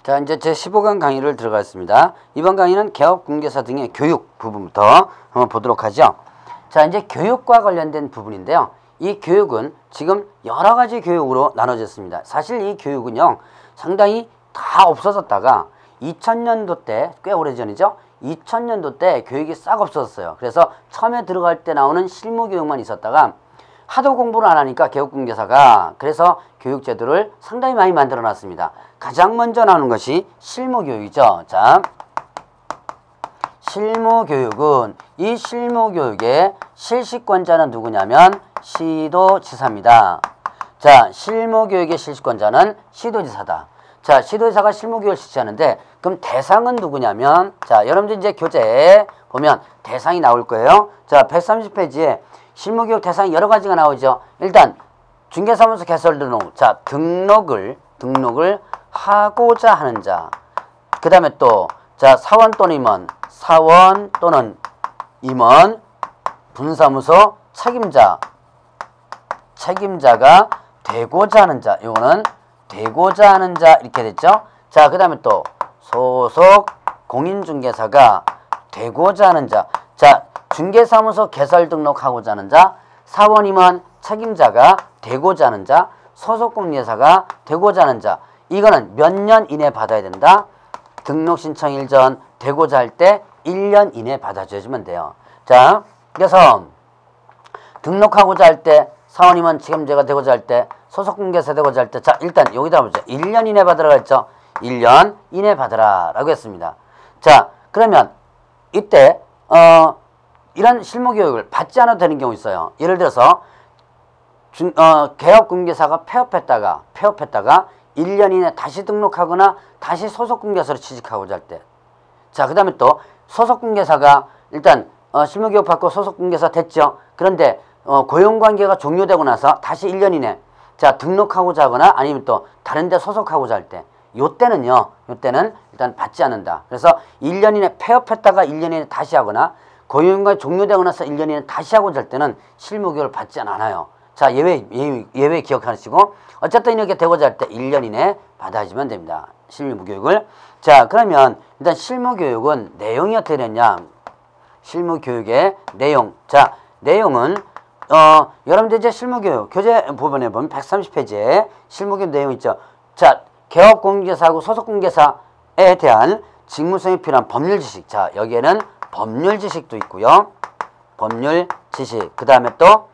자, 이제 제 15강 강의를 들어가겠습니다. 이번 강의는 개업, 공개사 등의 교육 부분부터 한번 보도록 하죠. 자, 이제 교육과 관련된 부분인데요. 이 교육은 지금 여러 가지 교육으로 나눠졌습니다. 사실 이 교육은요, 상당히 다 없어졌다가 2000년도 때, 꽤 오래전이죠? 2000년도 때 교육이 싹 없어졌어요. 그래서 처음에 들어갈 때 나오는 실무 교육만 있었다가 하도 공부를 안 하니까 개업공개사가 그래서 교육제도를 상당히 많이 만들어 놨습니다. 가장 먼저 나오는 것이 실무교육이죠. 자, 실무교육은 이 실무교육의 실시권자는 누구냐면 시도지사입니다. 자, 실무교육의 실시권자는 시도지사다. 자, 시도지사가 실무교육을 실시하는데 그럼 대상은 누구냐면, 자, 여러분들 이제 교재에 보면 대상이 나올 거예요. 자, 130페이지에 실무교육 대상이 여러 가지가 나오죠. 일단 중개사무소 개설 등록, 자, 등록을 하고자 하는 자. 그 다음에 또, 자, 사원 또는 임원, 사원 또는 임원, 분사무소 책임자가 되고자 하는 자. 이거는 되고자 하는 자 이렇게 됐죠. 자, 그 다음에 또 소속 공인중개사가 되고자 하는 자. 자, 중개사무소 개설 등록하고자 하는 자, 사원 임원 책임자가 되고자 하는 자, 소속공인중개사가 되고자 하는 자. 이거는 몇 년 이내 받아야 된다? 등록 신청일 전 되고자 할 때 1년 이내 받아줘야지만 돼요. 자, 그래서 등록하고자 할 때, 사원 임원 책임자가 되고자 할 때, 소속공인중개사 되고자 할 때, 자, 일단 여기다 보죠. 1년 이내 받으라고 했죠. 1년 이내 받으라 라고 했습니다. 자, 그러면 이때 이런 실무교육을 받지 않아도 되는 경우 있어요. 예를 들어서 개업공개사가 폐업했다가 1년 이내 다시 등록하거나 다시 소속공개사로 취직하고자 할 때. 자, 그 다음에 또 소속공개사가 일단 실무교육 받고 소속공개사 됐죠. 그런데 고용관계가 종료되고 나서 다시 1년 이내 자, 등록하고자 하거나 아니면 또 다른 데 소속하고자 할 때, 요때는 일단 받지 않는다. 그래서 1년 이내 폐업했다가 1년 이내 다시 하거나 고용관계 종료되고 나서 1년 이내 다시 하고자 할 때는 실무교육을 받지 않아요. 자, 예외 기억하시고, 어쨌든 이렇게 되고자 할 때 1년 이내 받아주면 됩니다. 실무교육을. 자, 그러면 일단 실무교육은 내용이 어떻게 되냐? 실무교육의 내용. 자, 내용은 여러분들 이제 실무교육 교재 부분에 보면 130페이지에 실무교육 내용 있죠. 자, 개업공개사하고 소속공개사에 대한 직무성이 필요한 법률 지식. 자, 여기에는 법률 지식도 있고요. 법률 지식. 그 다음에 또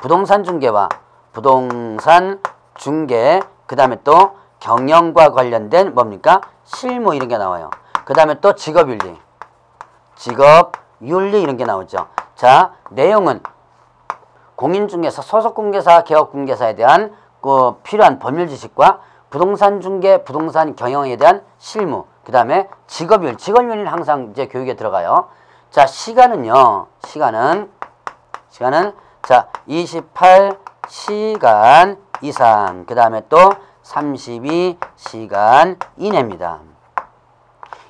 부동산 중개와 부동산 중개. 그 다음에 또 경영과 관련된 뭡니까? 실무 이런 게 나와요. 그 다음에 또 직업윤리 이런 게 나오죠. 자, 내용은 공인중개사, 소속공개사, 개업공개사에 대한 그 필요한 법률 지식과 부동산 중개, 부동산 경영에 대한 실무, 그 다음에 직업윤리는 항상 이제 교육에 들어가요. 자, 시간은요, 시간은 자, 28시간 이상, 그 다음에 또 32시간 이내입니다.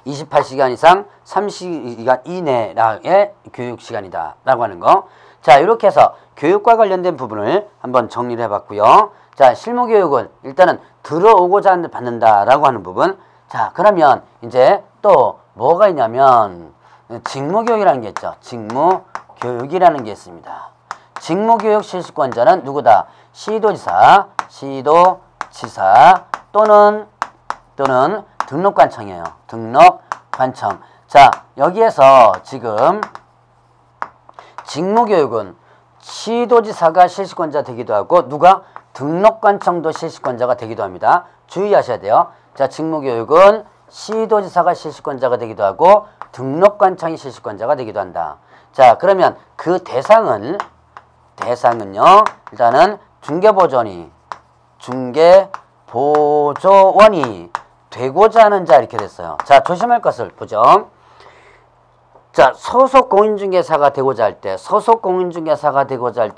28시간 이상 30시간 이내의 교육시간이다 라고 하는 거. 자, 이렇게 해서 교육과 관련된 부분을 한번 정리를 해봤고요. 자, 실무교육은 일단은 들어오고자 받는다 라고 하는 부분. 자, 그러면 이제 또 뭐가 있냐면 직무교육이라는 게 있죠. 직무교육이라는 게 있습니다. 직무교육 실시권자는 누구다? 시도지사 또는 등록관청이에요. 등록관청. 자, 여기에서 지금 직무교육은 시도지사가 실시권자 되기도 하고 누가? 등록관청도 실시권자가 되기도 합니다. 주의하셔야 돼요. 자, 직무교육은 시도지사가 실시권자가 되기도 하고 등록관청이 실시권자가 되기도 한다. 자, 그러면 그 대상은요, 일단은 중개보조원이 되고자 하는 자 이렇게 됐어요. 자, 조심할 것을 보죠. 자, 소속공인중개사가 되고자 할 때,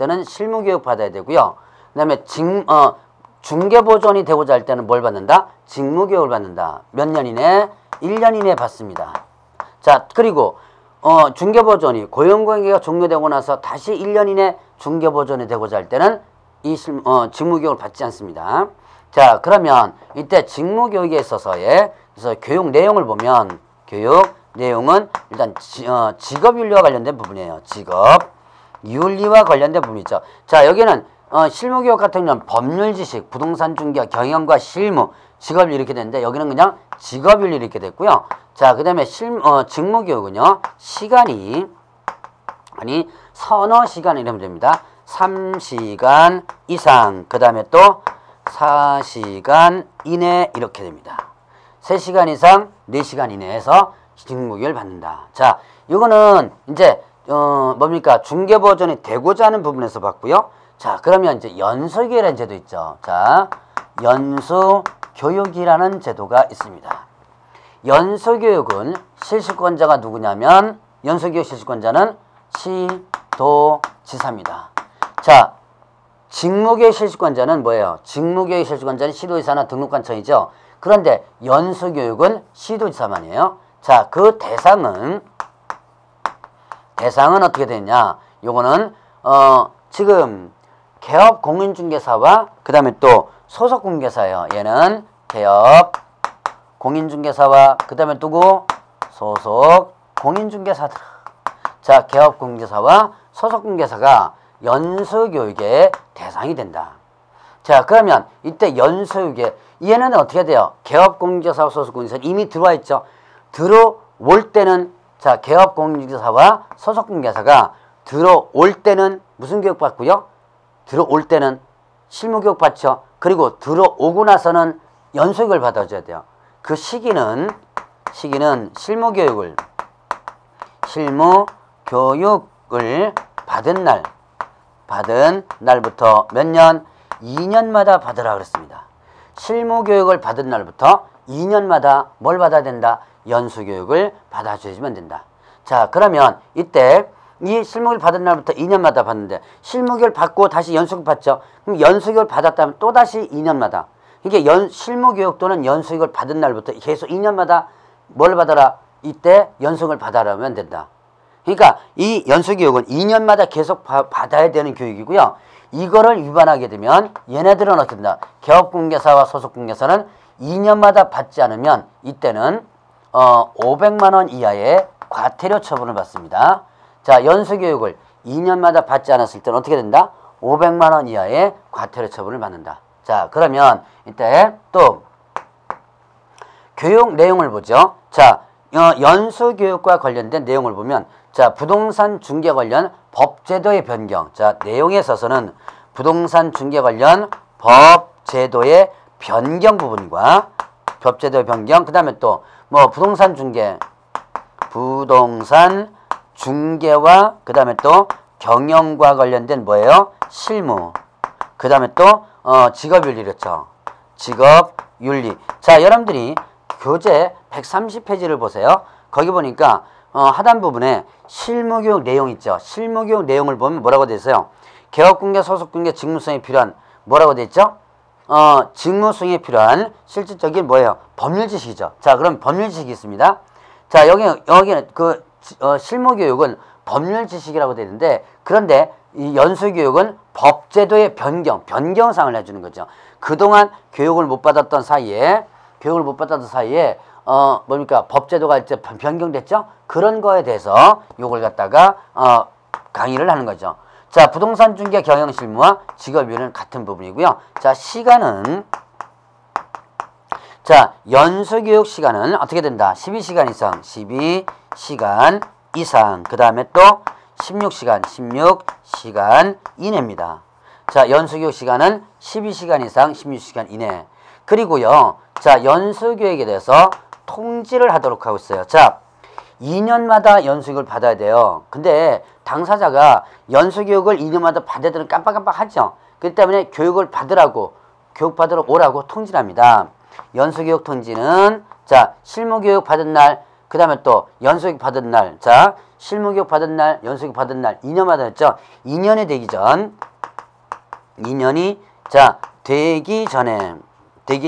는 실무교육 받아야 되고요. 그 다음에 중개보조원이 되고자 할 때는 뭘 받는다? 직무교육을 받는다. 몇 년 이내? 1년 이내 받습니다. 자, 그리고 중개보조원이 고용관계가 종료되고 나서 다시 1년 이내 중개보조원이 되고자 할 때는 이 직무교육을 받지 않습니다. 자, 그러면 이때 직무교육에 있어서의 그래서 교육 내용을 보면 교육 내용은 일단 직업윤리와 관련된 부분이에요. 직업윤리와 관련된 부분이죠. 자, 여기는 실무교육 같은 경우는 법률 지식, 부동산 중개, 경영과 실무, 직업윤리 이렇게 되는데 여기는 그냥 직업윤리 이렇게 됐고요. 자, 그 다음에 직무교육은요. 시간이 아니 서너 시간 이러면 됩니다. 3시간 이상 그 다음에 또 4시간 이내 이렇게 됩니다. 3시간 이상 4시간 이내에서 직무교육을 받는다. 자, 이거는 이제 뭡니까? 중개 버전이 되고자 하는 부분에서 봤고요. 자, 그러면 이제 연수교육이라는 제도 있죠. 자, 연수교육이라는 제도가 있습니다. 연수교육은 실시권자가 누구냐면 연수교육 실시권자는 시도지사입니다. 자, 직무교육 실시권자는 뭐예요? 직무교육 실시권자는 시도지사나 등록관청이죠. 그런데 연수교육은 시도지사만이에요. 자, 그 대상은 어떻게 되냐? 요거는 지금 개업 공인중개사와 그 다음에 또 소속공개사예요. 얘는 개업 공인중개사와 그 다음에 누구? 소속 공인중개사들. 자, 개업 공개사와 소속 공개사가 연수교육의 대상이 된다. 자, 그러면 이때 연수교육에 얘는 어떻게 돼요? 개업 공개사와 소속 공개사 이미 들어와 있죠. 들어올 때는 자, 개업 공개사와 소속 공개사가 들어올 때는 무슨 교육 받고요? 들어올 때는 실무 교육 받죠. 그리고 들어오고 나서는 연수교육을 받아줘야 돼요. 그 시기는 실무 교육을 받은 날부터 몇 년? 2년마다 받으라 그랬습니다. 실무 교육을 받은 날부터 2년마다 뭘 받아야 된다? 연수교육을 받아주시면 된다. 자, 그러면 이때 이 실무교육을 받은 날부터 2년마다 받는데 실무교육을 받고 다시 연수교육 받죠. 그럼 연수교육을 받았다면 또다시 2년마다 이게 실무교육 또는 연수교육을 받은 날부터 계속 2년마다 뭘 받아라? 이때 연수교육을 받아라면 된다. 그러니까 이 연수교육은 2년마다 계속 받아야 되는 교육이고요. 이거를 위반하게 되면 얘네들은 어떻게 된다? 개업공개사와 소속공개사는 2년마다 받지 않으면 이때는 500만 원 이하의 과태료 처분을 받습니다. 자, 연수교육을 2년마다 받지 않았을 때는 어떻게 된다? 500만 원 이하의 과태료 처분을 받는다. 자, 그러면 이때 또 교육 내용을 보죠. 자, 연수교육과 관련된 내용을 보면 자, 부동산 중개 관련 법제도의 변경. 자, 내용에 있어서는 부동산 중개 관련 법제도의 변경 부분과 법제도의 변경, 그 다음에 또 뭐 부동산 중개와 그 다음에 또 경영과 관련된 뭐예요? 실무. 그 다음에 또 직업윤리 그렇죠. 직업윤리. 자, 여러분들이 교재 130페이지를 보세요. 거기 보니까 하단 부분에 실무교육 내용 있죠. 실무교육 내용을 보면 뭐라고 되어 있어요? 개업공개, 소속공개, 직무수행에 필요한 뭐라고 되어 있죠? 직무수행에 필요한 실질적인 뭐예요? 법률 지식이죠. 자, 그럼 법률 지식이 있습니다. 자, 여기는 그 실무교육은 법률 지식이라고 되어 있는데 그런데 이 연수교육은 법제도의 변경사항을 해주는 거죠. 그동안 교육을 못 받았던 사이에 뭡니까? 법제도가 이제 변경됐죠? 그런 거에 대해서 요걸 갖다가 강의를 하는 거죠. 자, 부동산 중개 경영 실무와 직업윤리는 같은 부분이고요. 자, 시간은 자, 연수교육 시간은 어떻게 된다? 12시간 이상. 그 다음에 또 16시간 이내입니다. 자, 연수교육 시간은 12시간 이상, 16시간 이내. 그리고요, 자, 연수교육에 대해서 통지를 하도록 하고 있어요. 자, 2년마다 연수교육을 받아야 돼요. 근데 당사자가 연수교육을 2년마다 받아야 되는 깜빡깜빡 하죠. 그렇기 때문에 교육 받으러 오라고 통지를 합니다. 연수교육 통지는 자, 실무교육 받은 날, 그 다음에 또 연수교육 받은 날. 자, 실무교육 받은 날, 연수교육 받은 날 2년마다 했죠. 2년이 되기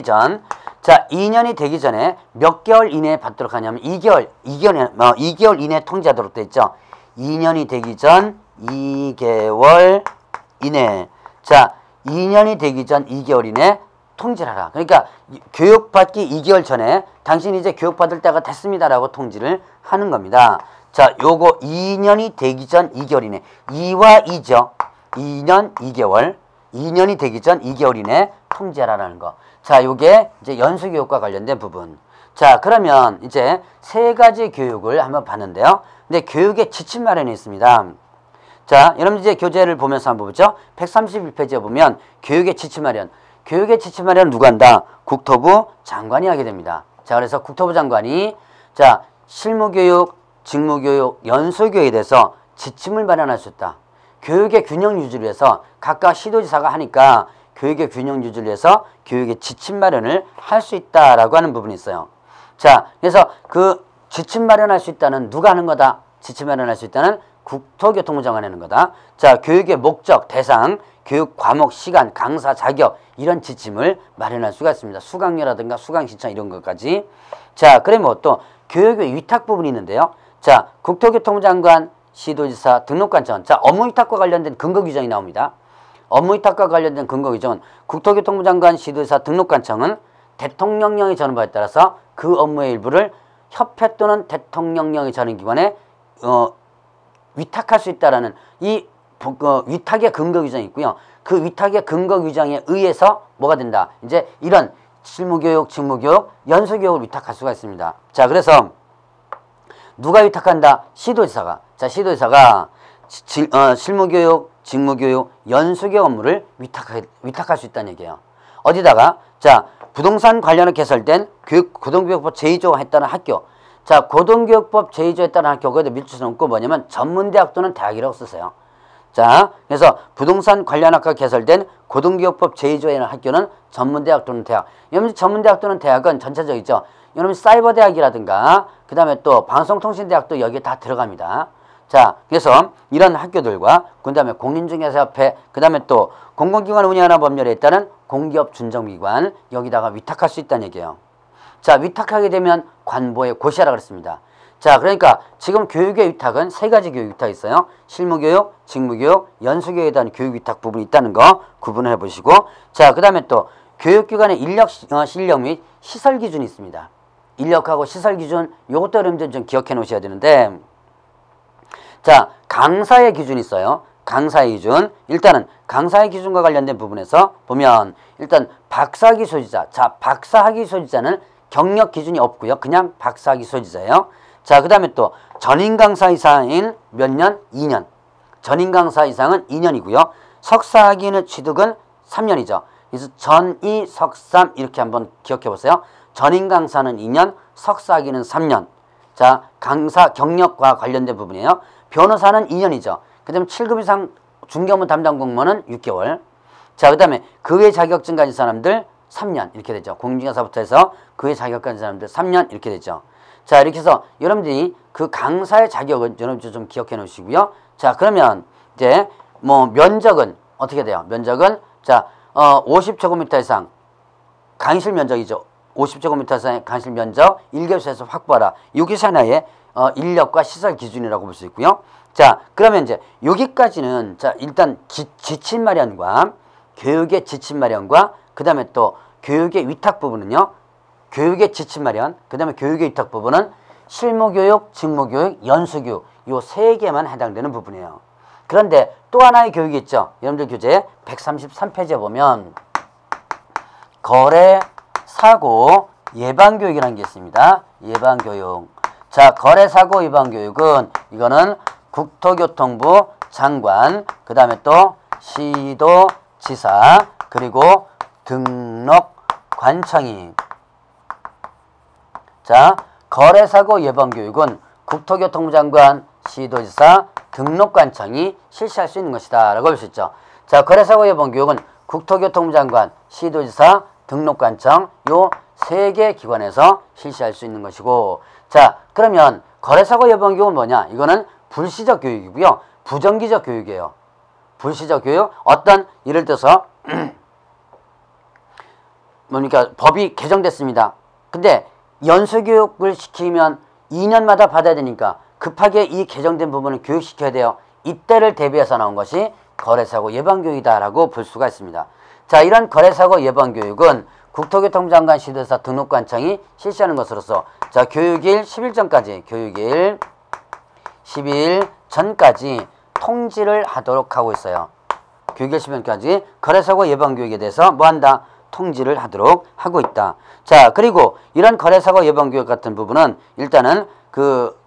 전 자, 2년이 되기 전에 몇 개월 이내에 받도록 하냐면 2개월 이내에 통지하도록 돼 있죠. 2년이 되기 전 2개월 이내. 자, 2년이 되기 전 2개월 이내 통지를 하라. 그러니까 교육받기 2개월 전에 당신이 이제 교육받을 때가 됐습니다라고 통지를 하는 겁니다. 자, 요거 2년이 되기 전 2개월 이내. 2와 2죠. 2년 2개월. 2년이 되기 전 2개월 이내 통지하라는 거. 자, 요게 이제 연수교육과 관련된 부분. 자, 그러면 이제 세 가지 교육을 한번 봤는데요. 근데 교육의 지침 마련이 있습니다. 자, 여러분 이제 교재를 보면서 한번 보죠. 131페이지에 보면 교육의 지침 마련. 교육의 지침 마련은 누가 한다? 국토부 장관이 하게 됩니다. 자, 그래서 국토부 장관이 자, 실무교육, 직무교육, 연수교육에 대해서 지침을 마련할 수 있다. 교육의 균형 유지를 위해서 각각 시도지사가 하니까 교육의 균형 유지를 위해서 교육의 지침 마련을 할 수 있다라고 하는 부분이 있어요. 자, 그래서 그 지침 마련할 수 있다는 누가 하는 거다? 지침 마련할 수 있다는 국토교통부 장관이 하는 거다. 자, 교육의 목적, 대상, 교육 과목, 시간, 강사, 자격 이런 지침을 마련할 수가 있습니다. 수강료라든가 수강 신청 이런 것까지. 자, 그러면 또 교육의 위탁 부분이 있는데요. 자, 국토교통부 장관, 시도지사, 등록관청. 자, 업무위탁과 관련된 근거규정이 나옵니다. 업무위탁과 관련된 근거규정은 국토교통부 장관, 시도지사, 등록관청은 대통령령이 전한 바에 따라서 그 업무의 일부를 협회 또는 대통령령이 전한 기관에 위탁할 수 있다라는 이 위탁의 근거 규정이 있고요. 그 위탁의 근거 규정에 의해서 뭐가 된다? 이제 이런 실무교육, 직무교육, 연수교육을 위탁할 수가 있습니다. 자, 그래서 누가 위탁한다? 시도지사가. 자, 시도지사가 실무교육, 직무교육, 연수교육 업무를 위탁할 수 있다는 얘기예요. 어디다가? 자, 부동산 관련해 개설된 고등교육법 제2조가 했다는 학교. 자, 고등교육법 제2조에 따른 학교, 거기다 밀주선 없고 뭐냐면 전문대학 또는 대학이라고 쓰세요. 자, 그래서 부동산 관련학과 개설된 고등교육법 제2조에 있는 학교는 전문대학 또는 대학. 여러분 전문대학 또는 대학은 전체적이죠. 여러분 사이버대학이라든가 그 다음에 또 방송통신대학도 여기에 다 들어갑니다. 자, 그래서 이런 학교들과 그 다음에 공인중개사협회, 그 다음에 또 공공기관 운영하는 법률에 따른 공기업준정기관 여기다가 위탁할 수 있다는 얘기예요. 자, 위탁하게 되면 관보에 고시하라 그랬습니다. 자, 그러니까 지금 교육의 위탁은 세 가지 교육 위탁이 있어요. 실무교육, 직무교육, 연수교육에 대한 교육 위탁 부분이 있다는 거 구분을 해보시고, 자, 그 다음에 또 교육기관의 인력, 실력 및 시설 기준이 있습니다. 인력하고 시설 기준 요것도 여러분들 좀 기억해 놓으셔야 되는데, 자, 강사의 기준이 있어요. 강사의 기준. 일단은 강사의 기준과 관련된 부분에서 보면 일단 박사학위 소지자. 자, 박사학위 소지자는 경력 기준이 없고요. 그냥 박사학위 소지자예요. 자, 그 다음에 또 전임 강사 이상인 몇 년? 2년. 전임 강사 이상은 2년이고요. 석사학위는 취득은 3년이죠. 그래서 전이 석삼 이렇게 한번 기억해 보세요. 전임 강사는 2년, 석사학위는 3년. 자, 강사 경력과 관련된 부분이에요. 변호사는 2년이죠. 그 다음에 7급 이상 중개업무 담당 공무원은 6개월. 자, 그 다음에 그 외 자격증 가진 사람들 3년 이렇게 되죠. 공인중개사부터 해서 그 외 자격 가진 사람들 3년 이렇게 되죠. 자, 이렇게 해서 여러분들이 그 강사의 자격은 여러분들 좀 기억해 놓으시고요. 자, 그러면 이제 뭐 면적은 어떻게 돼요? 면적은 자, 50제곱미터 이상 강의실 면적이죠. 50제곱미터 이상의 강의실 면적 1개소에서 확보하라. 여기 하나의 인력과 시설 기준이라고 볼 수 있고요. 자, 그러면 이제 여기까지는 자, 일단 지침 마련과 교육의 지침 마련과 그 다음에 또 교육의 위탁 부분은요. 교육의 지침 마련, 그 다음에 교육의 위탁 부분은 실무교육, 직무교육, 연수교육 요 세 개만 해당되는 부분이에요. 그런데 또 하나의 교육이 있죠. 여러분들 교재 133페이지에 보면 거래, 사고, 예방교육이라는 게 있습니다. 예방교육. 자, 거래, 사고, 예방교육은 이거는 국토교통부 장관, 그 다음에 또 시도지사, 그리고 등록관청이. 자, 거래사고 예방교육은 국토교통부 장관, 시도지사, 등록관청이 실시할 수 있는 것이다 라고 볼 수 있죠. 자, 거래사고 예방교육은 국토교통부 장관, 시도지사, 등록관청 요 세 개 기관에서 실시할 수 있는 것이고, 자, 그러면 거래사고 예방교육은 뭐냐? 이거는 불시적 교육이고요. 부정기적 교육이에요. 불시적 교육, 어떤 예를 들어서 뭡니까? 법이 개정됐습니다. 근데 연수교육을 시키면 2년마다 받아야 되니까 급하게 이 개정된 부분을 교육시켜야 돼요. 이때를 대비해서 나온 것이 거래사고 예방교육이다라고 볼 수가 있습니다. 자, 이런 거래사고 예방 교육은 국토교통부장관 시도에서 등록관청이 실시하는 것으로서 자, 교육일 10일 전까지 교육일 10일 전까지 통지를 하도록 하고 있어요. 교육일 10일 전까지 거래사고 예방 교육에 대해서 뭐한다? 통지를 하도록 하고 있다. 자, 그리고 이런 거래사고 예방 교육 같은 부분은 일단은 그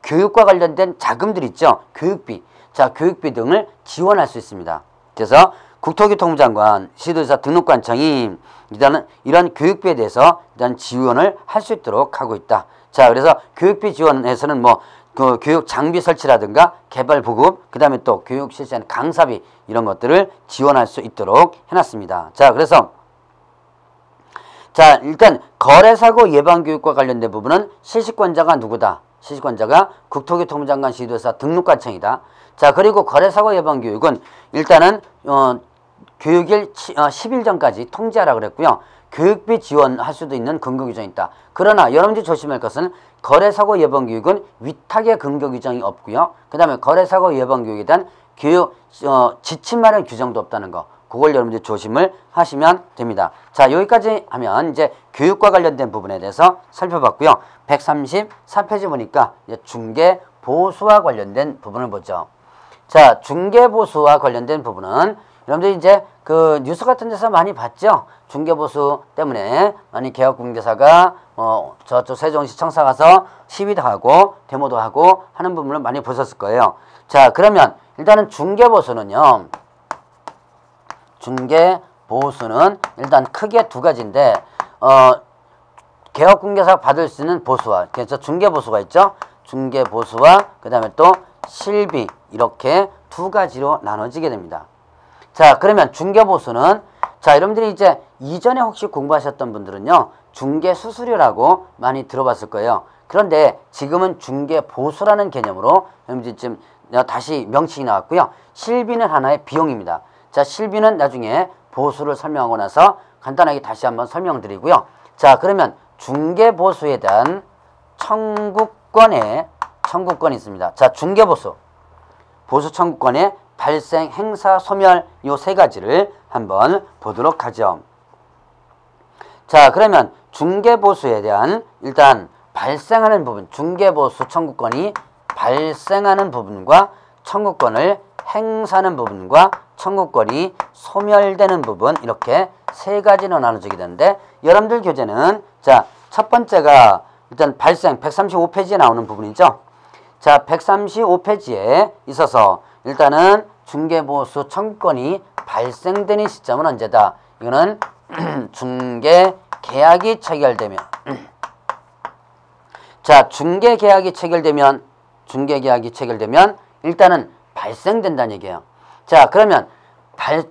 교육과 관련된 자금들 있죠. 교육비. 자, 교육비 등을 지원할 수 있습니다. 그래서 국토교통부 장관, 시도지사 등록관청이 일단은 이런 교육비에 대해서 일단 지원을 할 수 있도록 하고 있다. 자, 그래서 교육비 지원에서는 뭐 그 교육 장비 설치라든가 개발 보급, 그 다음에 또 교육 실시하는 강사비 이런 것들을 지원할 수 있도록 해놨습니다. 자, 그래서 자, 일단 거래사고 예방교육과 관련된 부분은 실시권자가 누구다? 실시권자가 국토교통부 장관 시도지사 등록관청이다. 자, 그리고 거래사고 예방교육은 일단은 교육일 10일 전까지 통지하라 그랬고요. 교육비 지원할 수도 있는 근거 규정이 있다. 그러나 여러분들이 조심할 것은 거래사고 예방교육은 위탁의 근거 규정이 없고요. 그 다음에 거래사고 예방교육에 대한 교육 지침 마련 규정도 없다는 거. 그걸 여러분들이 조심을 하시면 됩니다. 자, 여기까지 하면 이제 교육과 관련된 부분에 대해서 살펴봤고요. 134페이지 보니까 이제 중개보수와 관련된 부분을 보죠. 자, 중개보수와 관련된 부분은 여러분들이 이제 그 뉴스 같은 데서 많이 봤죠. 중개보수 때문에 많이 개업공개사가 저쪽 세종시 청사 가서 시위도 하고 데모도 하고 하는 부분을 많이 보셨을 거예요. 자, 그러면 일단은 중개보수는요. 중개보수는 일단 크게 두 가지인데 개업공개사 받을 수 있는 보수와 그래서 중개보수가 있죠. 중개보수와 그 다음에 또 실비 이렇게 두 가지로 나눠지게 됩니다. 자, 그러면 중개보수는 자, 여러분들이 이제 이전에 혹시 공부하셨던 분들은요. 중개수수료라고 많이 들어봤을 거예요. 그런데 지금은 중개보수라는 개념으로 여러분들이 지금 다시 명칭이 나왔고요. 실비는 하나의 비용입니다. 자, 실비는 나중에 보수를 설명하고 나서 간단하게 다시 한번 설명드리고요. 자, 그러면 중개보수에 대한 청구권이 있습니다. 자, 중개보수, 보수 청구권의 발생, 행사, 소멸 요 세 가지를 한번 보도록 하죠. 자, 그러면 중개보수에 대한 일단 발생하는 부분, 중개보수 청구권이 발생하는 부분과 청구권을 행사하는 부분과 청구권이 소멸되는 부분 이렇게 세 가지로 나눠지게 되는데 여러분들 교재는 자, 첫 번째가 일단 발생 135페이지에 나오는 부분이죠. 자, 135페이지에 있어서 일단은 중개보수 청구권이 발생되는 시점은 언제다? 이거는 중개계약이 체결되면 자, 중개계약이 체결되면 일단은 발생된다는 얘기예요. 자, 그러면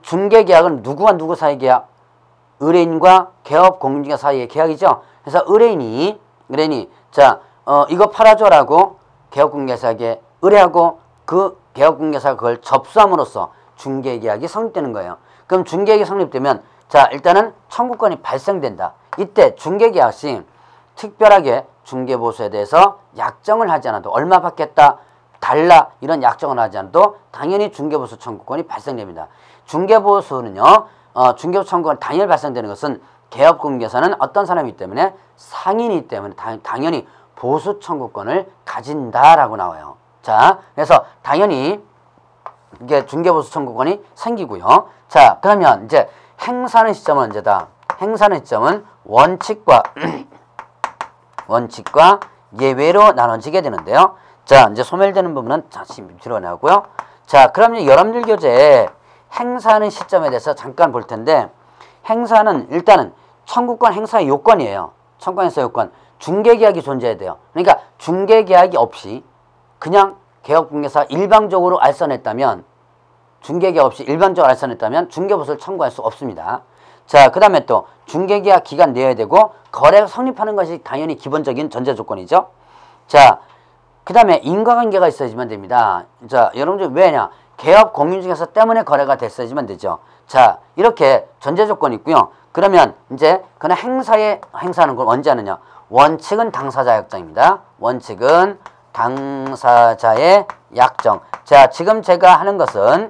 중개계약은 누구와 누구 사이 계약? 의뢰인과 개업공인중개 사이의 계약이죠. 그래서 의뢰인이 자, 이거 팔아줘라고 개업공개사에게 의뢰하고 그 개업공개사가 그걸 접수함으로써 중개계약이 성립되는 거예요. 그럼 중개계약이 성립되면 자, 일단은 청구권이 발생된다. 이때 중개계약 시 특별하게 중개보수에 대해서 약정을 하지 않아도 얼마 받겠다, 달라 이런 약정을 하지 않아도 당연히 중개보수 청구권이 발생됩니다. 중개보수는요. 중개보수 청구권 당연히 발생되는 것은 개업공개사는 어떤 사람이기 때문에 상인이기 때문에 당연히 보수 청구권을 가진다라고 나와요. 자, 그래서 당연히 이게 중개보수 청구권이 생기고요. 자, 그러면 이제 행사하는 시점은 언제다? 행사하는 시점은 원칙과 예외로 나눠지게 되는데요. 자, 이제 소멸되는 부분은 다시 밑으로 나오고요. 자, 그러면 여러분들 교재에 행사하는 시점에 대해서 잠깐 볼 텐데 행사는 일단은 청구권 행사의 요건이에요. 청구권 행사 요건. 중개계약이 존재해야 돼요. 그러니까 중개계약이 없이 그냥 개업공개사 일방적으로 알선했다면 중개계약 없이 일방적으로 알선했다면 중개보수를 청구할 수 없습니다. 자, 그 다음에 또 중개계약 기간 내야 되고 거래가 성립하는 것이 당연히 기본적인 전제 조건이죠. 자, 그 다음에 인과관계가 있어야지만 됩니다. 자, 여러분들 왜냐? 개업공인중개사 때문에 거래가 됐어야지만 되죠. 자, 이렇게 전제 조건이 있고요. 그러면 이제 그냥 행사하는 걸 언제 하느냐? 원칙은 당사자 약정입니다. 원칙은 당사자의 약정. 자, 지금 제가 하는 것은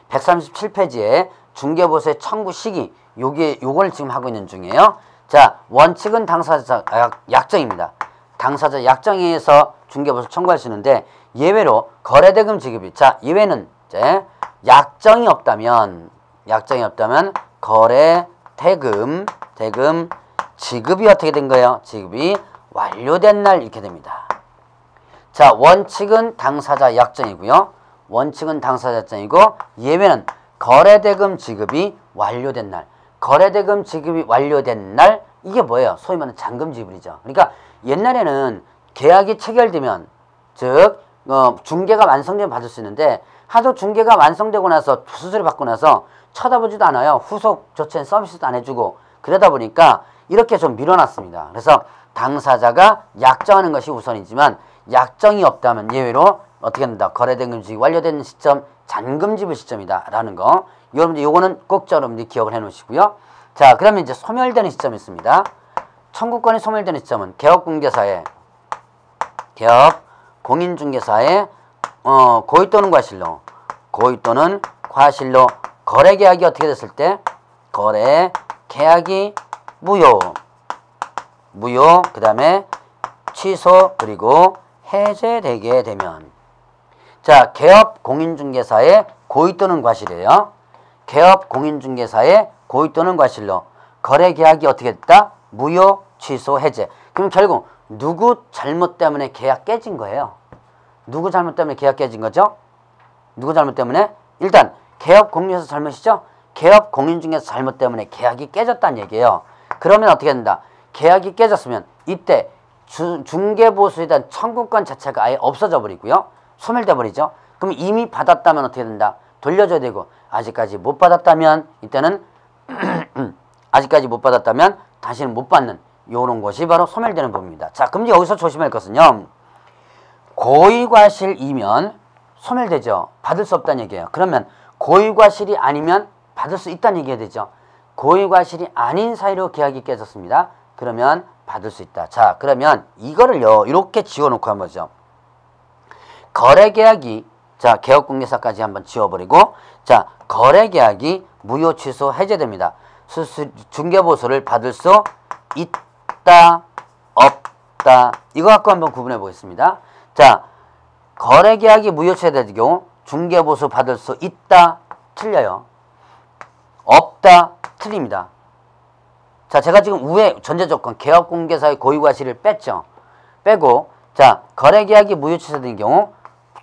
137페이지에 중개보수의 청구 시기 요걸 지금 하고 있는 중이에요. 자, 원칙은 당사자 약정입니다. 당사자 약정에 의해서 중개보수 청구할 수 있는데 예외로 거래대금 지급이 자, 예외는 이제 약정이 없다면 거래대금 지급이 어떻게 된 거예요? 지급이 완료된 날 이렇게 됩니다. 자, 원칙은 당사자 약정이고요. 원칙은 당사자 약정이고 예외는 거래대금 지급이 완료된 날. 거래대금 지급이 완료된 날 이게 뭐예요? 소위 말하는 잔금 지불이죠. 그러니까 옛날에는 계약이 체결되면 즉 중개가 완성되면 받을 수 있는데 하도 중개가 완성되고 나서 수수료 받고 나서 쳐다보지도 않아요. 후속 조치는 서비스도 안 해주고 그러다 보니까 이렇게 좀 밀어놨습니다. 그래서 당사자가 약정하는 것이 우선이지만 약정이 없다면 예외로 어떻게 된다? 거래대금 지급이 완료된 시점 잔금 지불 시점이다 라는 거 여러분들 요거는 꼭 여러분들이 기억을 해 놓으시고요. 자, 그러면 이제 소멸되는 시점이 있습니다. 청구권이 소멸되는 시점은 개업공개사의 공인중개사의 고의 또는 과실로 거래계약이 어떻게 됐을 때 거래계약이 무효 그 다음에 취소 그리고 해제되게 되면 자, 개업 공인중개사의 고의 또는 과실이에요. 개업 공인중개사의 고의 또는 과실로 거래계약이 어떻게 됐다? 무효, 취소, 해제. 그럼 결국 누구 잘못 때문에 계약 깨진 거예요? 누구 잘못 때문에 계약 깨진 거죠? 누구 잘못 때문에? 일단 개업 공인중개사 잘못이죠? 개업 공인중개사 잘못 때문에 계약이 깨졌다는 얘기예요. 그러면 어떻게 된다? 계약이 깨졌으면 이때 중개보수에 대한 청구권 자체가 아예 없어져 버리고요. 소멸돼 버리죠. 그럼 이미 받았다면 어떻게 된다? 돌려줘야 되고 아직까지 못 받았다면 이때는 아직까지 못 받았다면 다시는 못 받는 요런 것이 바로 소멸되는 법입니다. 자, 그럼 여기서 조심할 것은요. 고의과실이면 소멸되죠. 받을 수 없다는 얘기예요. 그러면 고의과실이 아니면 받을 수 있다는 얘기가 되죠. 고의과실이 아닌 사이로 계약이 깨졌습니다. 그러면 받을 수 있다. 자, 그러면 이거를요 이렇게 지워놓고 한번 보죠. 거래계약이 자, 개업공개사까지 한번 지워버리고 자, 거래계약이 무효, 취소, 해제됩니다. 중개보수를 받을 수 있다, 없다. 이거 갖고 한번 구분해 보겠습니다. 자, 거래계약이 무효, 취소될 경우 중개보수 받을 수 있다, 틀려요. 없다, 틀립니다. 자, 제가 지금 우회 전제조건 개업공개사의 고의과실을 뺐죠. 빼고 자, 거래계약이 무효, 취소된 경우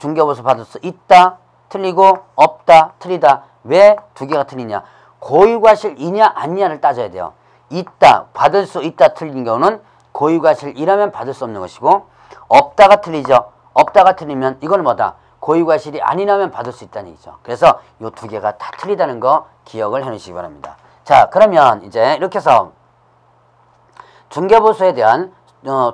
중개보수 받을 수 있다, 틀리고 없다, 틀리다. 왜 두 개가 틀리냐? 고의과실이냐 아니냐를 따져야 돼요. 있다, 받을 수 있다 틀린 경우는 고의과실이라면 받을 수 없는 것이고 없다가 틀리죠. 없다가 틀리면 이건 뭐다? 고의과실이 아니라면 받을 수 있다는 얘기죠. 그래서 이 두 개가 다 틀리다는 거 기억을 해 놓으시기 바랍니다. 자, 그러면 이제 이렇게 해서 중개보수에 대한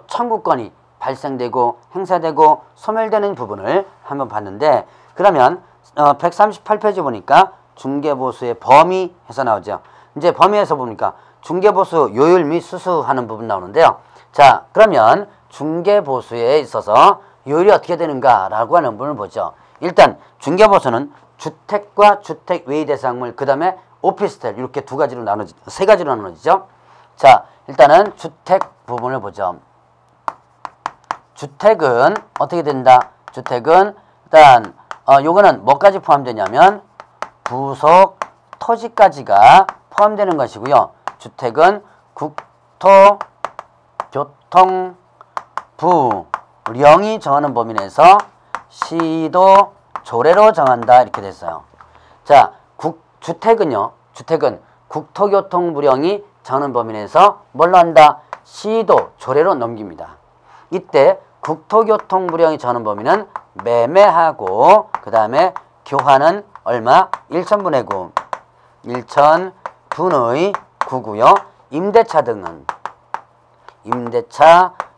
청구권이 발생되고 행사되고 소멸되는 부분을 한번 봤는데 그러면 138페이지 보니까 중개보수의 범위 해서 나오죠. 이제 범위에서 보니까 중개보수 요율 및 수수하는 부분 나오는데요. 자, 그러면 중개보수에 있어서 요율이 어떻게 되는가라고 하는 부분을 보죠. 일단 중개보수는 주택과 주택 외의 대상물 그 다음에 오피스텔 이렇게 세 가지로 나눠지죠. 자, 일단은 주택 부분을 보죠. 주택은 어떻게 된다? 주택은 일단 요거는 뭐까지 포함되냐면 부속 토지까지가 포함되는 것이고요. 주택은 국토교통부령이 정하는 범위 내에서 시도 조례로 정한다 이렇게 됐어요. 자, 주택은 국토교통부령이 정하는 범위 내에서 뭘로 한다? 시도 조례로 넘깁니다. 이때 국토교통부령이 정하는 범위는 매매하고 그 다음에 교환은 얼마? 1,000분의 9. 1,000분의 9고요. 임대차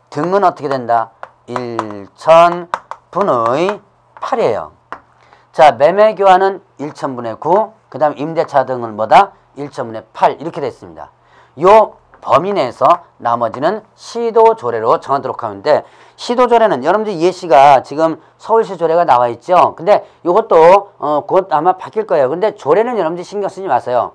등은 어떻게 된다? 1,000분의 8이에요. 자, 매매 교환은 1,000분의 9. 그 다음 임대차 등은 뭐다? 1,000분의 8 이렇게 됐습니다. 요 범위 내에서 나머지는 시도 조례로 정하도록 하는데, 시도 조례는 여러분들 예시가 지금 서울시 조례가 나와 있죠. 근데 이것도 곧 아마 바뀔 거예요. 근데 조례는 여러분들 신경 쓰지 마세요.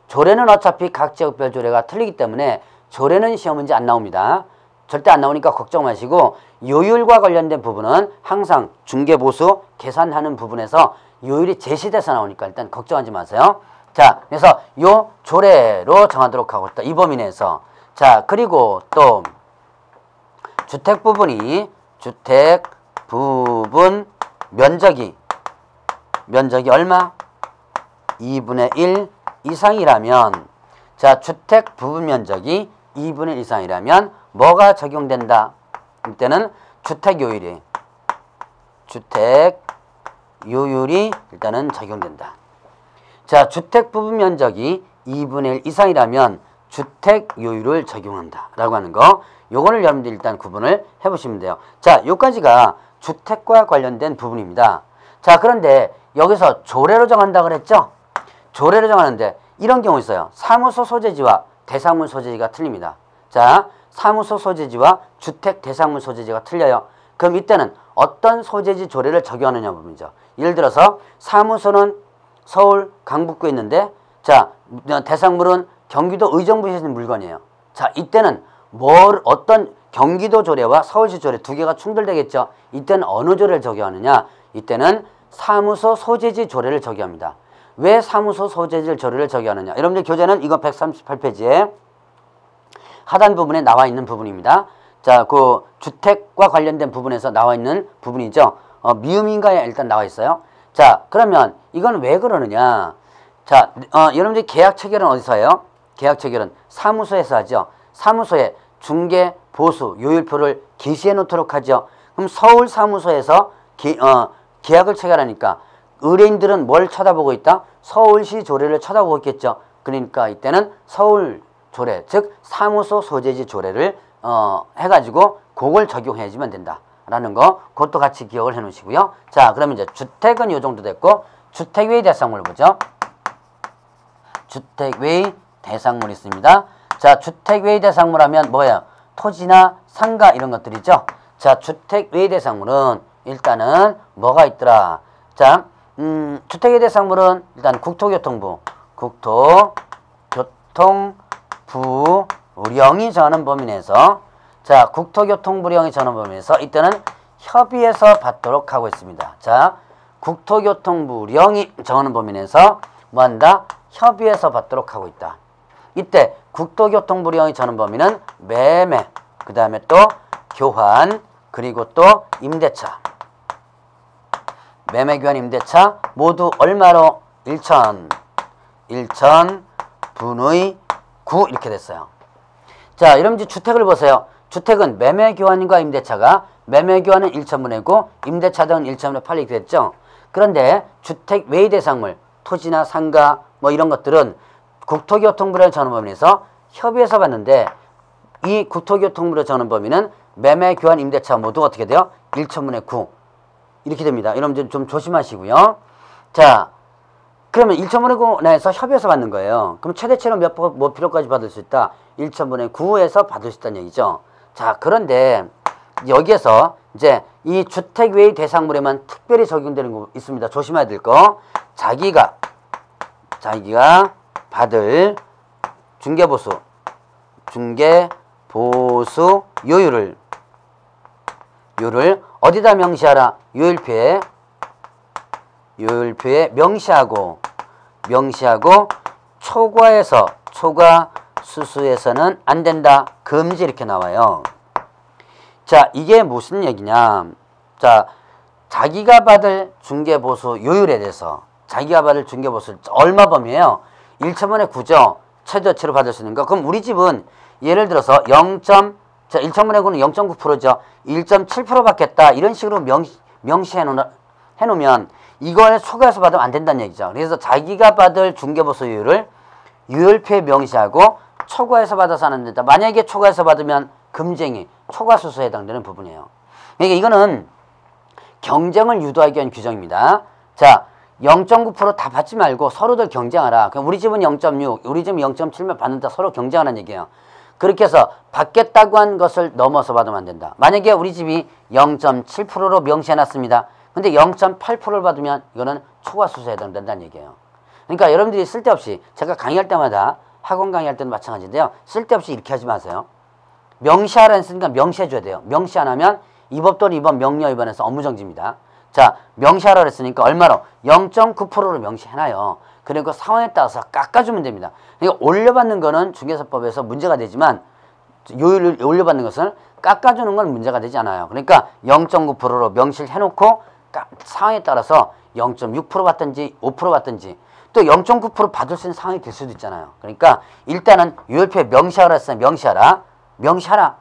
조례는 어차피 각 지역별 조례가 틀리기 때문에 조례는 시험 문제 안 나옵니다. 절대 안 나오니까 걱정 마시고, 요율과 관련된 부분은 항상 중개보수 계산하는 부분에서 요율이 제시돼서 나오니까 일단 걱정하지 마세요. 자, 그래서 요 조례로 정하도록 하고 있다. 이 범위 내에서. 자, 그리고 또 주택 부분 면적이 얼마? 2분의 1 이상이라면, 자, 주택 부분 면적이 2분의 1 이상이라면 뭐가 적용된다? 이때는 주택 요율이 일단은 적용된다. 자, 주택 부분 면적이 2분의 1 이상이라면 주택 요율을 적용한다 라고 하는 거, 요거를 여러분들 일단 구분을 해보시면 돼요. 자, 요까지가 주택과 관련된 부분입니다. 자, 그런데 여기서 조례로 정한다 그랬죠? 조례로 정하는데 이런 경우 있어요. 사무소 소재지와 대상물 소재지가 틀립니다. 자, 사무소 소재지와 주택 대상물 소재지가 틀려요. 그럼 이때는 어떤 소재지 조례를 적용하느냐 부분이죠. 예를 들어서 사무소는 서울 강북구에 있는데, 자, 대상물은 경기도 의정부에 있는 물건이에요. 자, 이때는 어떤 경기도 조례와 서울시 조례 두 개가 충돌되겠죠. 이때는 어느 조례를 적용하느냐? 이때는 사무소 소재지 조례를 적용합니다. 왜 사무소 소재지 조례를 적용하느냐? 여러분들 교재는 이거 138페이지에 하단 부분에 나와 있는 부분입니다. 자, 그 주택과 관련된 부분에서 나와 있는 부분이죠. 미음인가에 일단 나와 있어요. 자, 그러면 이건 왜 그러느냐? 자, 여러분들 계약 체결은 어디서 해요? 계약 체결은 사무소에서 하죠. 사무소에 중개, 보수, 요율표를 게시해 놓도록 하죠. 그럼 서울 사무소에서 계약을 체결하니까 의뢰인들은 뭘 쳐다보고 있다? 서울시 조례를 쳐다보고 있겠죠. 그러니까 이때는 서울 조례, 즉 사무소 소재지 조례를 해가지고 그걸 적용해주면 된다라는 거, 그것도 같이 기억을 해 놓으시고요. 자, 그러면 이제 주택은 요 정도 됐고, 주택 외의 대상물 보죠. 주택 외의 대상물이 있습니다. 자, 주택 외의 대상물 하면 뭐예요? 토지나 상가 이런 것들이죠. 자, 주택 외의 대상물은 일단은 뭐가 있더라? 자, 주택 외의 대상물은 일단 국토교통부령이 정하는 범위 내에서, 자, 국토교통부령이 정하는 범위 내에서 이때는 협의해서 받도록 하고 있습니다. 자, 국토교통부령이 정하는 범위 내에서 뭐한다? 협의해서 받도록 하고 있다. 이때 국토교통부령이 정하는 범위는 매매, 그 다음에 또 교환, 그리고 또 임대차. 매매, 교환, 임대차 모두 얼마로? 1천 분의 9 이렇게 됐어요. 자, 여러분들 주택을 보세요. 주택은 매매, 교환과 임대차가, 매매, 교환은 1천분의 9, 임대차 등은 1천분의 8 이렇게 됐죠. 그런데 주택 외의 대상물, 토지나 상가 뭐 이런 것들은 국토교통부령 정하는 범위에서 협의해서 봤는데, 이 국토교통부령 정하는 범위는 매매, 교환, 임대차 모두 어떻게 돼요? 1천분의 9 이렇게 됩니다. 여러분들 좀 조심하시고요. 자, 그러면 1천분의 9 내에서 협의해서 받는 거예요. 그럼 최대치로 몇 필요까지 받을 수 있다? 1천분의 9에서 받을 수 있다는 얘기죠. 자, 그런데 여기에서 이제 이 주택 외의 대상물에만 특별히 적용되는 거 있습니다. 조심해야 될 거. 자기가 받을 중개보수 요율을 어디다 명시하라? 요율표에 명시하고 초과 수수에서는 안 된다. 금지 이렇게 나와요. 자, 이게 무슨 얘기냐? 자, 자기가 받을 중개보수 요율에 대해서, 자기가 받을 중개보수 얼마 범위예요? 1천분의 9죠. 최저치로 받을 수 있는 거. 그럼 우리 집은 예를 들어서 1천분의 9는 0.9%죠. 1.7% 받겠다. 이런 식으로 명시해 놓으면 이걸 초과해서 받으면 안 된다는 얘기죠. 그래서 자기가 받을 중개보수 요율을 요율표에 명시하고 초과해서 받아서 안 된다. 만약에 초과해서 받으면 금쟁이, 초과수수에 해당되는 부분이에요. 그러니까 이거는 경쟁을 유도하기 위한 규정입니다. 자, 0.9% 다 받지 말고 서로들 경쟁하라. 그럼 우리 집은 0.6, 우리 집은 0.7면 받는다. 서로 경쟁하는 얘기예요. 그렇게 해서 받겠다고 한 것을 넘어서 받으면 안 된다. 만약에 우리 집이 0.7%로 명시해놨습니다. 근데 0.8%를 받으면 이거는 초과 수수해야 된다는 얘기예요. 그러니까 여러분들이 쓸데없이 제가 강의할 때마다 학원 강의할 때도 마찬가지인데요. 쓸데없이 이렇게 하지 마세요. 명시하라 했으니까 명시해줘야 돼요. 명시 안 하면 이 법 또는 이번 명령 위반해서 업무정지입니다. 자, 명시하라 했으니까 얼마로? 0.9%로 명시해놔요. 그리고 상황에 따라서 깎아주면 됩니다. 그러니까 올려받는 거는 중개사법에서 문제가 되지만 요율을 올려받는 것을 깎아주는 건 문제가 되지 않아요. 그러니까 0.9%로 명시를 해놓고 상황에 따라서 0.6% 받든지 5% 받든지 또 0.9% 받을 수 있는 상황이 될 수도 있잖아요. 그러니까 일단은 요율표에 명시하라 했으면 명시하라.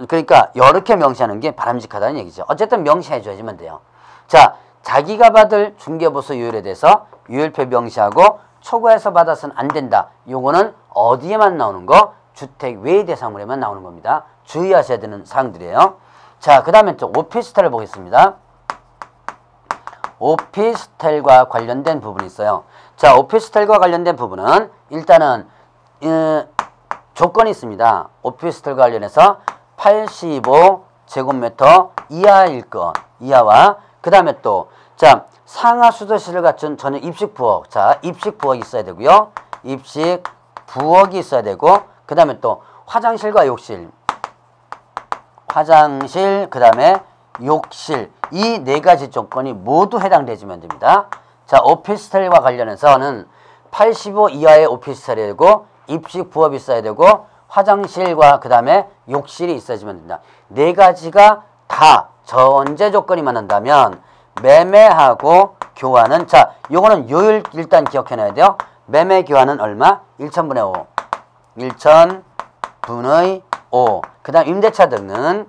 그러니까 이렇게 명시하는 게 바람직하다는 얘기죠. 어쨌든 명시해줘야지만 돼요. 자, 자기가 받을 중개보수 요율에 대해서 요율표 명시하고 초과해서 받아서는 안 된다. 요거는 어디에만 나오는 거? 주택 외의 대상물에만 나오는 겁니다. 주의하셔야 되는 사항들이에요. 자, 그 다음에 또 오피스텔을 보겠습니다. 오피스텔과 관련된 부분이 있어요. 자, 오피스텔과 관련된 부분은 일단은 조건이 있습니다. 오피스텔과 관련해서 85제곱미터 이하일 것, 이하와 그 다음에 또 자, 상하 수도시를 갖춘 전용 입식 부엌. 자, 입식 부엌이 있어야 되고요. 입식 부엌이 있어야 되고 그 다음에 또 화장실과 욕실. 화장실 그 다음에 욕실. 이 네 가지 조건이 모두 해당되지면 됩니다. 자, 오피스텔과 관련해서는 85 이하의 오피스텔이 되고 입식 부엌이 있어야 되고 화장실과 그 다음에 욕실이 있어야지만 된다. 네 가지가 다 전제 조건이 맞는다면 매매하고 교환은 자, 요거는 요율 일단 기억해놔야 돼요. 매매 교환은 얼마? 1000분의 5. 1000분의 5. 그 다음 임대차 등은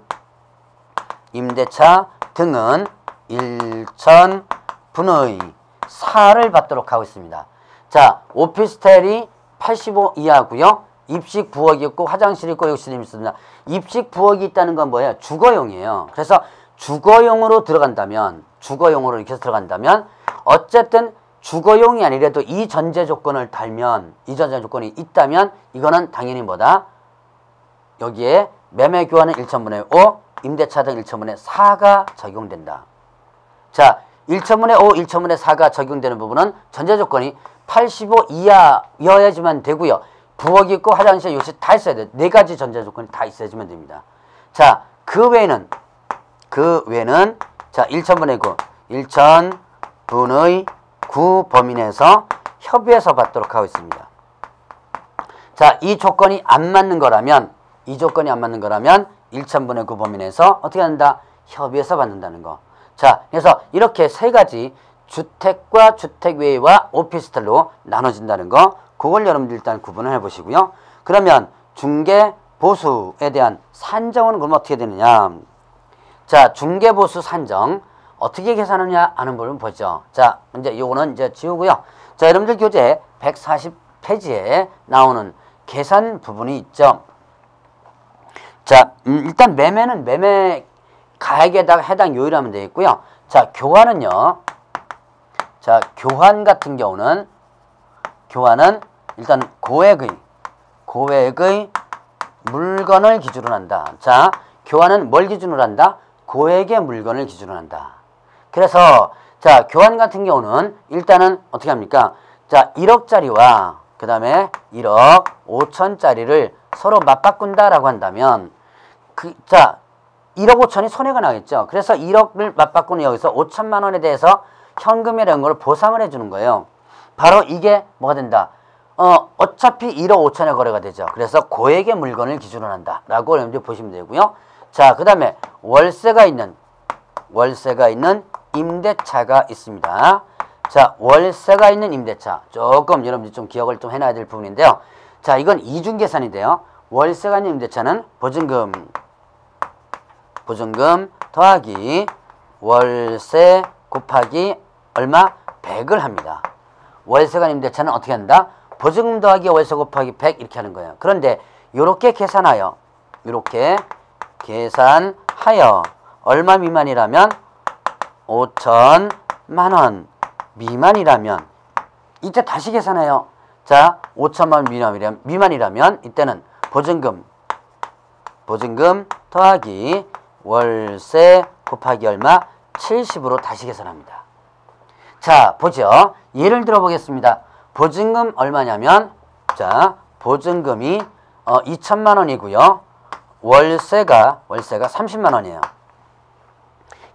1000분의 4를 받도록 하고 있습니다. 자, 오피스텔이 85 이하고요. 입식 부엌이 있고 화장실이 있고 욕실이 있습니다. 입식 부엌이 있다는 건 뭐예요? 주거용이에요. 그래서 주거용으로 들어간다면 주거용으로 이렇게 해서 들어간다면 어쨌든 주거용이 아니라도 이 전제 조건을 달면 이 전제 조건이 있다면 이거는 당연히 뭐다? 여기에 매매 교환은 1000분의 5, 임대차 등 1000분의 4가 적용된다. 자, 1000분의 5, 1000분의 4가 적용되는 부분은 전제 조건이 85 이하여야지만 되고요. 부엌이 있고 화장실, 욕실 다 있어야 돼. 네 가지 전제 조건이 다 있어야지만 됩니다. 자, 그 외에는 자, 1000분의 9, 1000분의 9 범위 내에서 협의해서 받도록 하고 있습니다. 자, 이 조건이 안 맞는 거라면 1000분의 9 범위 내에서 어떻게 한다? 협의해서 받는다는 거. 자, 그래서 이렇게 세 가지 주택과 주택 외와 오피스텔로 나눠진다는 거. 그걸 여러분들 일단 구분을 해보시고요. 그러면 중개보수에 대한 산정은 그럼 어떻게 되느냐? 자, 중개보수 산정 어떻게 계산하느냐 하는 부분 보죠. 자, 이제 요거는 이제 지우고요. 자, 여러분들 교재 140페이지에 나오는 계산 부분이 있죠. 자, 일단 매매는 매매 가액에다가 해당 요율하면 되겠고요. 자, 교환은요. 자, 교환 같은 경우는 일단 고액의 물건을 기준으로 한다. 자, 교환은 뭘 기준으로 한다? 고액의 물건을 기준으로 한다. 그래서 자, 교환 같은 경우는 일단은 어떻게 합니까? 자, 1억짜리와 그 다음에 1억 5천짜리를 서로 맞바꾼다라고 한다면 자, 1억 5천이 손해가 나겠죠. 그래서 1억을 맞바꾸는 여기서 5천만 원에 대해서 현금이라는 걸 보상을 해주는 거예요. 바로 이게 뭐가 된다? 어차피 1억 5천의 거래가 되죠. 그래서 고액의 물건을 기준으로 한다. 라고 여러분들 보시면 되고요. 자, 그 다음에 월세가 있는 임대차가 있습니다. 자, 월세가 있는 임대차. 조금 여러분들 좀 기억을 좀 해놔야 될 부분인데요. 자, 이건 이중 계산인데요. 월세가 있는 임대차는 보증금 더하기 월세 곱하기 얼마? 100을 합니다. 월세가 있는 임대차는 어떻게 한다? 보증금 더하기 월세 곱하기 100 이렇게 하는 거예요. 그런데 이렇게 계산하여 얼마 미만이라면 5천만 원 미만이라면 이때 다시 계산해요. 자, 5천만 원 미만이라면 이때는 보증금 보증금 더하기 월세 곱하기 얼마? 70으로 다시 계산합니다. 자, 보죠. 예를 들어 보겠습니다. 보증금 얼마냐면, 자, 보증금이 2천만 원이고요. 월세가 30만 원이에요.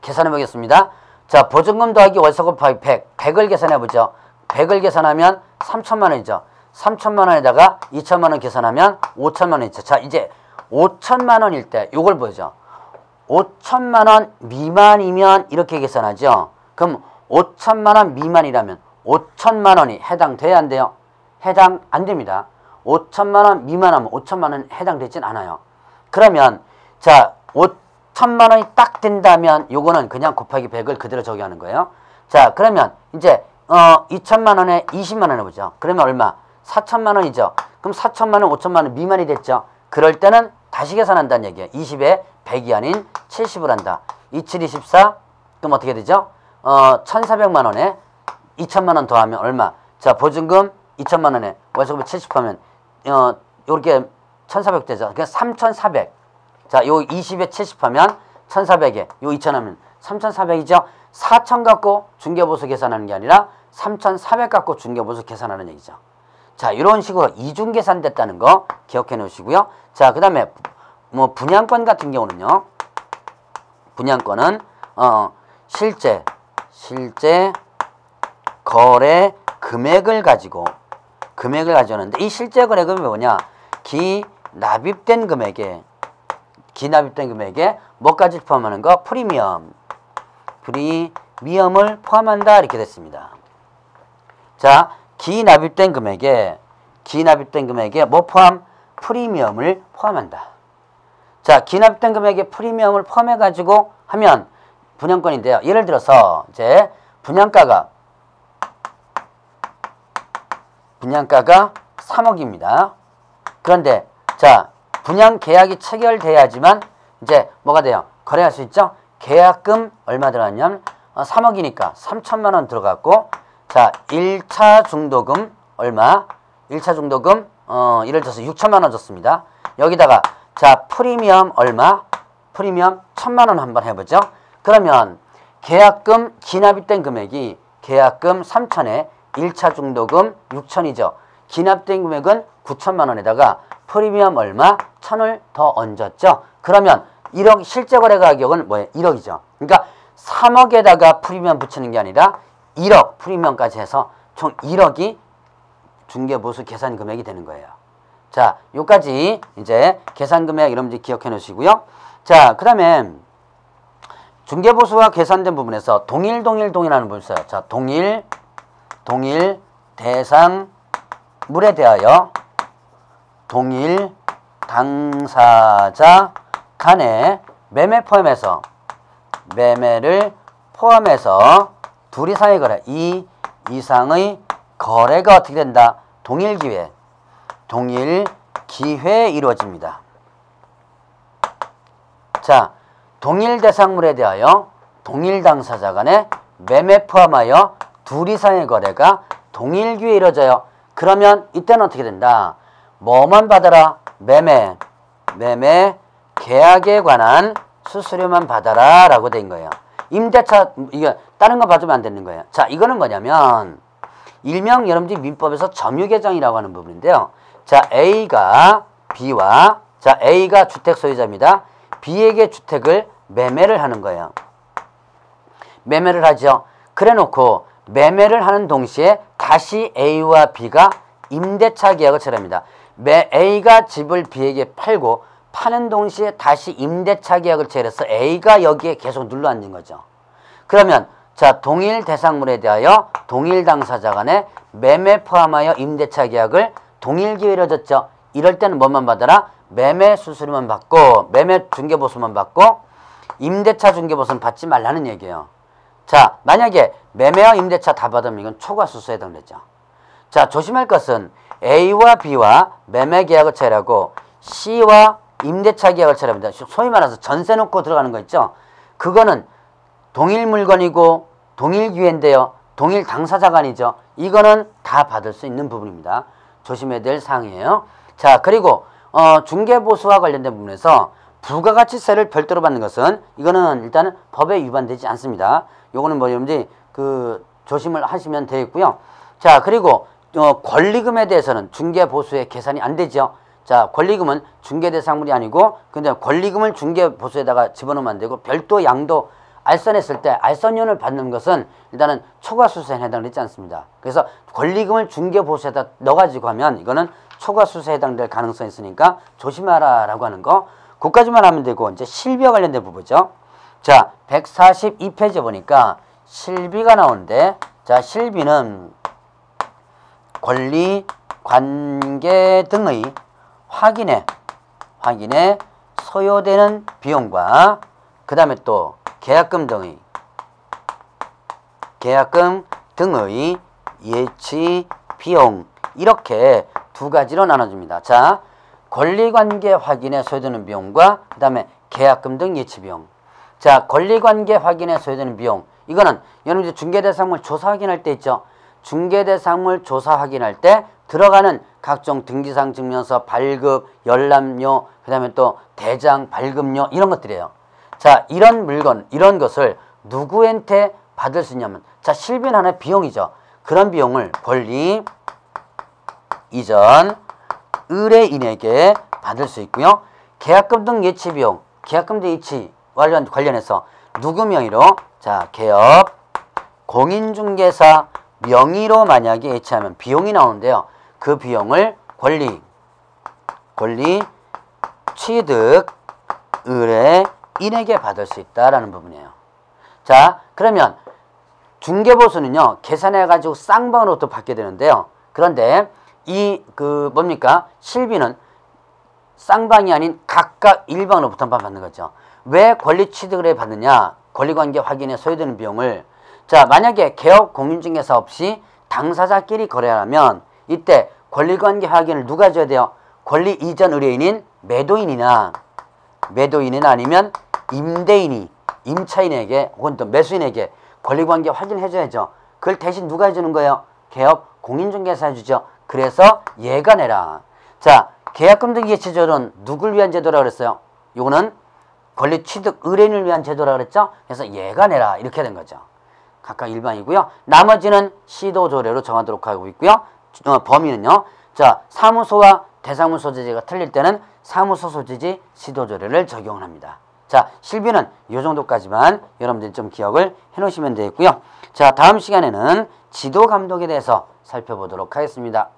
계산해 보겠습니다. 자, 보증금 더하기 월세 곱하기 100을 계산해 보죠. 100을 계산하면 3천만 원이죠. 3천만 원에다가 2천만 원 계산하면 5천만 원이죠. 자, 이제 5천만 원일 때 요걸 보죠. 5천만 원 미만이면 이렇게 계산하죠. 그럼 5천만 원 미만이라면 5천만 원이 해당돼야 안 돼요? 해당 안 됩니다. 5천만 원 미만하면 5천만 원 해당되진 않아요. 그러면 자, 5천만 원이 딱 된다면 요거는 그냥 곱하기 100을 그대로 적용하는 거예요. 자, 그러면 이제 2천만 원에 20만 원 해보죠. 그러면 얼마? 4천만 원이죠. 그럼 4천만 원, 5천만 원 미만이 됐죠. 그럴 때는 다시 계산한다는 얘기예요. 20에 100이 아닌 70을 한다. 27, 24, 그럼 어떻게 되죠? 1,400만 원에 2천만 원 더하면 얼마? 자, 보증금 2천만 원에 월세금 70하면 요렇게 1,400 되죠. 그냥 3,400. 자, 요 20에 70하면 1,400에 요 2천 하면 3,400이죠. 4천 갖고 중개보수 계산하는 게 아니라 3,400 갖고 중개보수 계산하는 얘기죠. 자, 이런 식으로 이중 계산됐다는 거 기억해 놓으시고요. 자, 그다음에 뭐 분양권 같은 경우는요. 분양권은 실제 거래 금액을 가지고 하는데 이 실제 거래 금액이 뭐냐? 기납입된 금액에 뭐까지 포함하는 거? 프리미엄을 포함한다 이렇게 됐습니다. 자, 기납입된 금액에 뭐 포함? 프리미엄을 포함한다. 자, 기납된 금액에 프리미엄을 포함해 가지고 하면 분양권인데요. 예를 들어서 이제 분양가가 3억입니다. 그런데 자, 분양 계약이 체결돼야지만 이제 뭐가 돼요? 거래할 수 있죠? 계약금 얼마 들어갔냐면 3억이니까 3천만 원 들어갔고, 자, 1차 중도금 얼마? 1차 중도금 예를 들어서 6천만 원 줬습니다. 여기다가 자, 프리미엄 얼마? 프리미엄 1,000만 원 한번 해보죠. 그러면 계약금 기납입된 금액이 계약금 3천에 1차 중도금 6천이죠. 기납된 금액은 9천만 원에다가 프리미엄 얼마? 1,000을 더 얹었죠. 그러면 1억 실제 거래 가격은 뭐예요? 1억이죠. 그러니까 3억에다가 프리미엄 붙이는 게 아니라 1억 프리미엄까지 해서 총 1억이 중개보수 계산 금액이 되는 거예요. 자, 요까지 이제 계산 금액 여러분들 기억해 놓으시고요. 자, 그다음에 중개보수가 계산된 부분에서 동일하는 부분이 있어요. 자, 동일 대상물에 대하여 동일 당사자 간의 매매를 포함해서 둘 이상의 거래, 이 이상의 거래가 어떻게 된다? 동일 기회에 이루어집니다. 자, 동일 대상물에 대하여 동일 당사자 간의 매매 포함하여 둘 이상의 거래가 동일 기회에 이루어져요. 그러면 이때는 어떻게 된다? 뭐만 받아라? 매매 계약에 관한 수수료만 받아라 라고 된 거예요. 임대차 이게 다른 거 받으면 안 되는 거예요. 자, 이거는 뭐냐면 일명 여러분들이 민법에서 점유계정이라고 하는 부분인데요. 자, A가 주택 소유자입니다. B에게 주택을 매매를 하는 거예요. 매매를 하죠. 그래 놓고 매매를 하는 동시에 다시 A와 B가 임대차 계약을 체결합니다. A가 집을 B에게 팔고 파는 동시에 다시 임대차 계약을 체결해서 A가 여기에 계속 눌러앉는 거죠. 그러면 자, 동일 대상물에 대하여 동일 당사자 간의 매매 포함하여 임대차 계약을 동일 기회에 이루어졌죠. 이럴 때는 뭐만 받아라? 매매 수수료만 받고 매매 중개보수만 받고 임대차 중개보수는 받지 말라는 얘기예요. 자, 만약에 매매와 임대차 다 받으면 이건 초과 수수에 해당되죠. 자, 조심할 것은 A와 B와 매매 계약을 체결하고 C와 임대차 계약을 체결합니다. 소위 말해서 전세 놓고 들어가는 거 있죠. 그거는 동일 물건이고 동일 기회인데요. 동일 당사자가 아니죠. 이거는 다 받을 수 있는 부분입니다. 조심해야 될 사항이에요. 자, 그리고 중개보수와 관련된 부분에서 부가가치세를 별도로 받는 것은 이거는 일단은 법에 위반되지 않습니다. 요거는 뭐 여러분들이 그 조심을 하시면 되겠고요. 자, 그리고 권리금에 대해서는 중개보수에 계산이 안 되죠. 자, 권리금은 중개대상물이 아니고 근데 권리금을 중개보수에다가 집어넣으면 안 되고 별도 양도 알선했을 때 알선료를 받는 것은 일단은 초과수수에 해당되지 않습니다. 그래서 권리금을 중개보수에다 넣어가지고 하면 이거는 초과수수에 해당될 가능성이 있으니까 조심하라 라고 하는 거 그까지만 하면 되고 이제 실비와 관련된 부분이죠. 자, 142페이지 보니까 실비가 나오는데 자, 실비는 권리, 관계 등의 확인에 소요되는 비용과 그 다음에 또 계약금 등의 예치 비용 이렇게 두 가지로 나눠줍니다. 자, 권리관계 확인에 소요되는 비용과 그 다음에 계약금 등 예치 비용. 자, 권리관계 확인에 소요되는 비용 이거는 여러분들 중개대상물 조사 확인할 때 있죠. 중개대상물 조사 확인할 때 들어가는 각종 등기상 증명서, 발급, 열람료, 그 다음에 또 대장, 발급료 이런 것들이에요. 자, 이런 물건, 이런 것을 누구한테 받을 수 있냐면 자, 실비는 하나의 비용이죠. 그런 비용을 권리, 이전, 의뢰인에게 받을 수 있고요. 계약금 등 예치 비용, 계약금 등 예치와 관련해서 누구 명의로? 자, 개업, 공인중개사 명의로 만약에 예치하면 비용이 나오는데요. 그 비용을 권리, 취득, 의뢰인에게 받을 수 있다라는 부분이에요. 자, 그러면 중개보수는요, 계산해가지고 쌍방으로 또 받게 되는데요. 그런데 뭡니까? 실비는 쌍방이 아닌 각각 일방으로 부담만 받는 거죠. 왜 권리 취득을 해 받느냐? 권리관계 확인에 소요되는 비용을. 자, 만약에 개업 공인중개사 없이 당사자끼리 거래하면 이때 권리관계 확인을 누가 해줘야 돼요? 권리 이전 의뢰인인 매도인이나 아니면 임대인이 임차인에게 혹은 또 매수인에게 권리관계 확인해줘야죠. 그걸 대신 누가 해주는 거예요? 개업 공인중개사 해주죠. 그래서 얘가 내라. 자, 계약금 등 예치제도는 누굴 위한 제도라 그랬어요? 요거는 권리 취득 의뢰인을 위한 제도라 그랬죠? 그래서 얘가 내라 이렇게 된 거죠. 각각 일반이고요. 나머지는 시도조례로 정하도록 하고 있고요. 범위는요. 자, 사무소와 대상물 소재지가 틀릴 때는 사무소 소재지 시도조례를 적용을 합니다. 자, 실비는 이 정도까지만 여러분들이 좀 기억을 해놓으시면 되겠고요. 자, 다음 시간에는 지도감독에 대해서 살펴보도록 하겠습니다.